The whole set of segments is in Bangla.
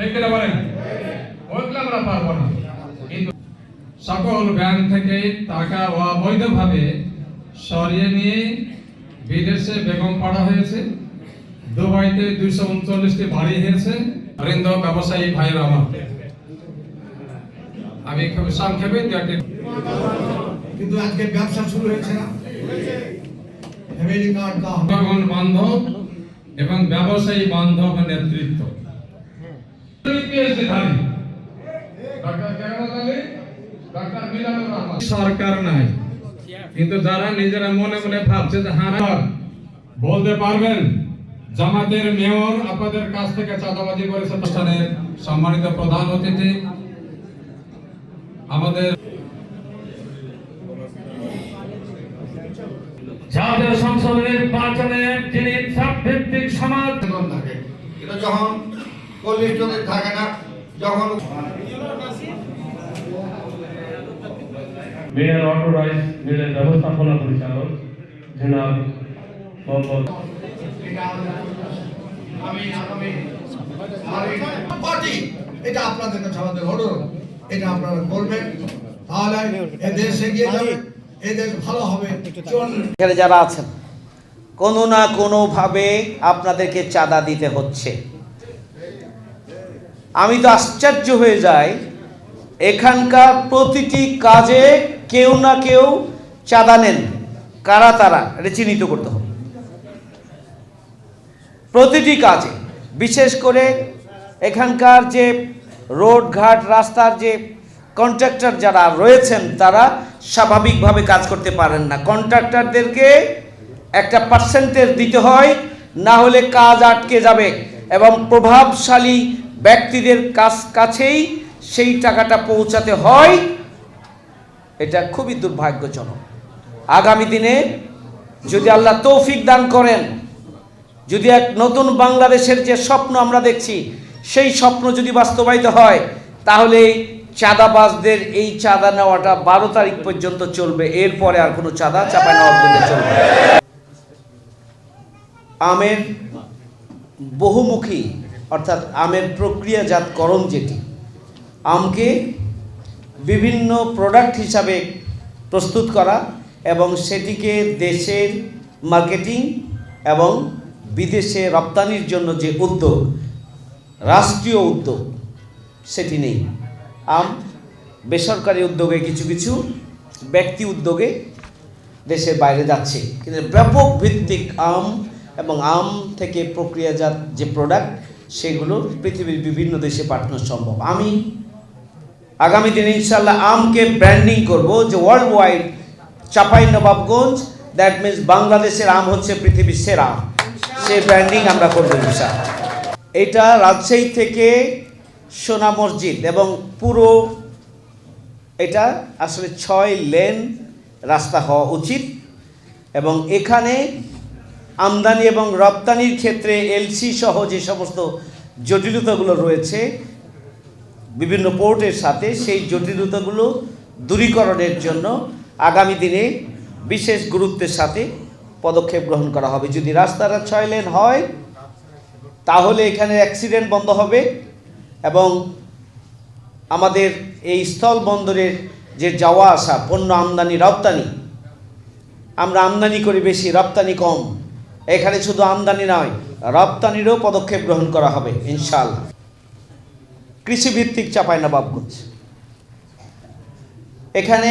ঠিক কিনা বলেন? ওইগুলো আমরা পারবো না। কিন্তু সকল ব্যাংক থেকে টাকা অবৈধভাবে সরিয়ে নিয়ে বিদেশে বেগম পাড়া হয়েছে, দুবাইতে 239টি বাড়ি হয়েছে। বৃন্দ ব্যবসায়ী ভাইয়েরা আমার, আমি খুব সংক্ষেপে কিন্তু আজকে ব্যবসা শুরু হয়েছে না, ফ্যামিলি কার্ড বান্ধব এবং ব্যবসায়ী বান্ধব নেতৃত্ব সরকার নাই, কিন্তু যারা নিজেরা মনে মনে ভাবছে যে হ্যাঁ বলতে পারবেন জামাতের মেয়র আপনাদের কাছ থেকে চাঁদাবাজি করেছে। অনুষ্ঠানের সম্মানিত প্রধান অতিথি আমাদের জাতীয় সংসদ নির্বাচনে যিনি ভিত্তিক সমাজ থাকে, কিন্তু যখন কলিষ্টদের থাকে না, যখন মেয়র অটোরাইজ মিলের ব্যবস্থাপনা পরিচালক জনাব মোহাম্মদ পার্টি, এটা আপনাদের কাছে আমাদের অনুরোধ, এটা আপনারা করবেন, তাহলে এদেশ এগিয়ে যাবে, এদেশ ভালো হবে। এখানে যারা আছেন কোনো না কোনোভাবে আপনাদেরকে চাঁদা দিতে হচ্ছে। আমি তো আশ্চর্য হয়ে যাই, এখানকার প্রতিটি কাজে কেউ না কেউ চাঁদা নেন। কারা তারা এটা চিহ্নিত করতে হবে। প্রতিটি কাজে, বিশেষ করে এখানকার যে রোড ঘাট রাস্তার যে কন্ট্রাক্টর যারা রয়েছেন তারা স্বাভাবিকভাবে কাজ করতে পারেন না। কন্ট্রাক্টরদেরকে একটা পার্সেন্টেজ দিতে হয়, না হলে কাজ আটকে যাবে এবং প্রভাবশালী ব্যক্তিদের কাছেই সেই টাকাটা পৌঁছাতে হয়। এটা খুবই দুর্ভাগ্যজনক। আগামী দিনে যদি আল্লাহ তৌফিক দান করেন, যদি এক নতুন বাংলাদেশের যে স্বপ্ন আমরা দেখছি সেই স্বপ্ন যদি বাস্তবায়িত হয়, তাহলে চাঁদাবাজদের এই চাঁদা নেওয়াটা 12 তারিখ পর্যন্ত চলবে। এরপরে আর কোনো চাঁদা চাপায় নেওয়া পর্যন্ত চলবে। আমের বহুমুখী অর্থাৎ আমের প্রক্রিয়াজাতকরণ, যেটি আমকে বিভিন্ন প্রোডাক্ট হিসাবে প্রস্তুত করা এবং সেটিকে দেশের মার্কেটিং এবং বিদেশে রপ্তানির জন্য যে উদ্যোগ, রাষ্ট্রীয় উদ্যোগ, সেটি নেই। আম বেসরকারি উদ্যোগে, কিছু কিছু ব্যক্তি উদ্যোগে দেশের বাইরে যাচ্ছে, কিন্তু ব্যাপক ভিত্তিক আম এবং আম থেকে প্রক্রিয়াজাত যে প্রোডাক্ট সেগুলো পৃথিবীর বিভিন্ন দেশে পাঠানো সম্ভব। আমি আগামী দিনে ইনশাআল্লাহ আমকে ব্র্যান্ডিং করব যে world wide Chapainawabganj, that means বাংলাদেশের আম হচ্ছে পৃথিবীর সেরা আম, সেই ব্র্যান্ডিং আমরা করবো ইনশাআল্লাহ। এটা রাজশাহী থেকে সোনা মসজিদ এবং পুরো এটা আসলে 6 লেন রাস্তা হওয়া উচিত এবং এখানে আমদানি এবং রপ্তানির ক্ষেত্রে এলসি সহ যে সমস্ত জটিলতাগুলো রয়েছে বিভিন্ন পোর্টের সাথে, সেই জটিলতাগুলো দূরীকরণের জন্য আগামী দিনে বিশেষ গুরুত্বের সাথে পদক্ষেপ গ্রহণ করা হবে। যদি রাস্তাটা 6 লেন হয় তাহলে এখানে অ্যাক্সিডেন্ট বন্ধ হবে এবং আমাদের এই স্থল বন্দরের যে যাওয়া আসা পণ্য আমদানি রপ্তানি, আমরা আমদানি করি বেশি, রপ্তানি কম। এখানে শুধু আমদানি নয়, রপ্তানিরও পদক্ষেপ গ্রহণ করা হবে ইনশাআল্লাহ। কৃষিভিত্তিক চাঁপাইনবাবগঞ্জ, এখানে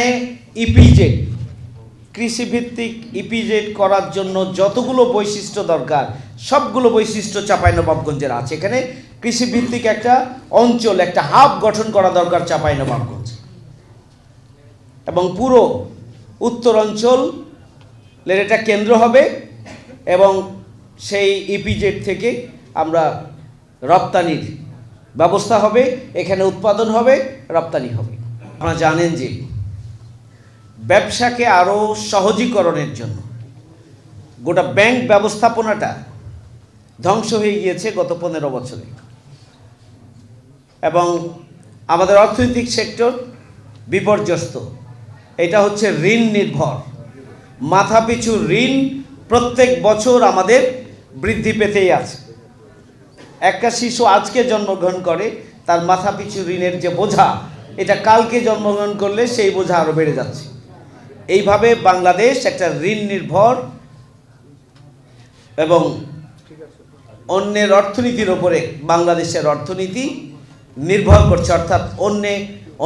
ইপিজেড, কৃষিভিত্তিক ইপিজেড করার জন্য যতগুলো বৈশিষ্ট্য দরকার সবগুলো বৈশিষ্ট্য চাঁপাইনবাবগঞ্জের আছে। এখানে কৃষিভিত্তিক একটা অঞ্চল, একটা হাব গঠন করা দরকার চাঁপাইনবাবগঞ্জ এবং পুরো উত্তর অঞ্চলের এটা কেন্দ্র হবে এবং সেই ইপিজেড থেকে আমরা রপ্তানির ব্যবস্থা হবে, এখানে উৎপাদন হবে, রপ্তানি হবে। আপনারা জানেন যে ব্যবসাকে আরও সহজীকরণের জন্য গোটা ব্যাংক ব্যবস্থাপনাটা ধ্বংস হয়ে গিয়েছে গত 15 বছরে এবং আমাদের অর্থনৈতিক সেক্টর বিপর্যস্ত। এটা হচ্ছে ঋণ নির্ভর, মাথাপিছু ঋণ প্রত্যেক বছর আমাদের বৃদ্ধি পেতেই আছে একটা শিশু আজকে জন্মগ্রহণ করে, তার মাথাপিছু ঋণের যে বোঝা, এটা কালকে জন্মগ্রহণ করলে সেই বোঝা আরও বেড়ে যাচ্ছে। এইভাবে বাংলাদেশ একটা ঋণ নির্ভর এবং অন্যের অর্থনীতির ওপরে বাংলাদেশের অর্থনীতি নির্ভর করছে। অর্থাৎ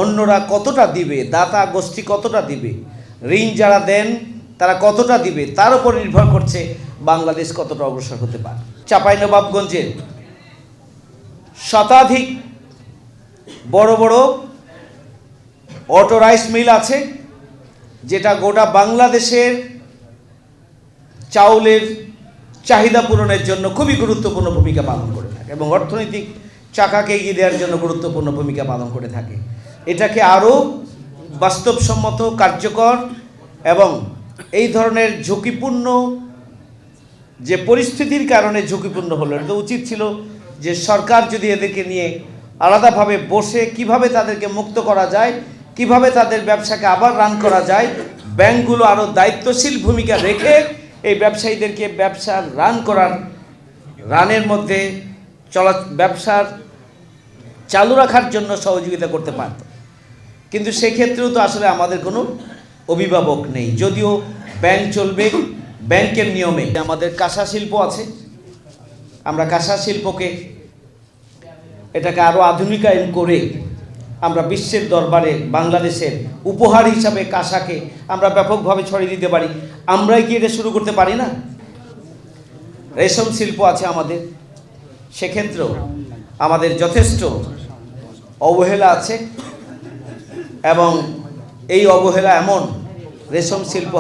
অন্যরা কতটা দিবে, দাতা গোষ্ঠী কতটা দিবে, ঋণ যারা দেন তারা কতটা দিবে, তার উপর নির্ভর করছে বাংলাদেশ কতটা অগ্রসর হতে পারে। চাঁপাইনবাবগঞ্জের শতাধিক বড় বড় অটো রাইস মিল আছে, যেটা গোটা বাংলাদেশের চাউলের চাহিদা পূরণের জন্য খুবই গুরুত্বপূর্ণ ভূমিকা পালন করে থাকে এবং অর্থনৈতিক চাকাকে এগিয়ে দেওয়ার জন্য গুরুত্বপূর্ণ ভূমিকা পালন করে থাকে। এটাকে আরও বাস্তবসম্মত, কার্যকর এবং এই ধরনের ঝুঁকিপূর্ণ যে পরিস্থিতির কারণে ঝুঁকিপূর্ণ হলো, এটা উচিত ছিল যে সরকার যদি এদেরকে নিয়ে আলাদাভাবে বসে কিভাবে তাদেরকে মুক্ত করা যায়, কিভাবে তাদের ব্যবসাকে আবার রান করা যায়, ব্যাংকগুলো আরও দায়িত্বশীল ভূমিকা রেখে এই ব্যবসায়ীদেরকে ব্যবসা রানের মধ্যে ব্যবসার চালু রাখার জন্য সহযোগিতা করতে পারত। কিন্তু সেক্ষেত্রেও তো আসলে আমাদের কোনো অভিভাবক নেই, যদিও ব্যাংক চলবে ব্যাংকের নিয়মে। আমাদের কাঁসা শিল্প আছে, আমরা কাঁসা শিল্পকে এটাকে আরও আধুনিকায়ন করে আমরা বিশ্বের দরবারে বাংলাদেশের উপহার হিসাবে কাঁসাকে আমরা ব্যাপকভাবে ছড়িয়ে দিতে পারি। আমরাই কি এটা শুরু করতে পারি না? রেশম শিল্প আছে আমাদের, সেক্ষেত্রেও আমাদের যথেষ্ট অবহেলা আছে এবং এই অবহেলা এমন রেশম শিল্প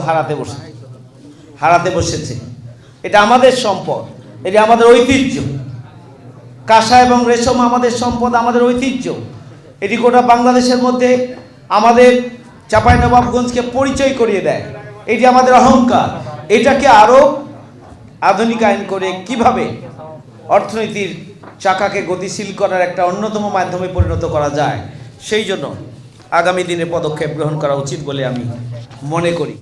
হারাতে বসেছে। এটা আমাদের সম্পদ, এটা আমাদের ঐতিহ্য। কাঁসা এবং রেশম আমাদের সম্পদ, আমাদের ঐতিহ্য। এটি গোটা বাংলাদেশের মধ্যে আমাদের চাঁপাইনবাবগঞ্জকে পরিচয় করিয়ে দেয়। এটি আমাদের অহংকার। এটাকে আরও আধুনিকায়ন করে কিভাবে অর্থনীতির চাকাকে গতিশীল করার একটা অন্যতম মাধ্যমে পরিণত করা যায়, সেই জন্য আগামী দিনে পদক্ষেপ গ্রহণ করা উচিত বলে আমি মনে করি।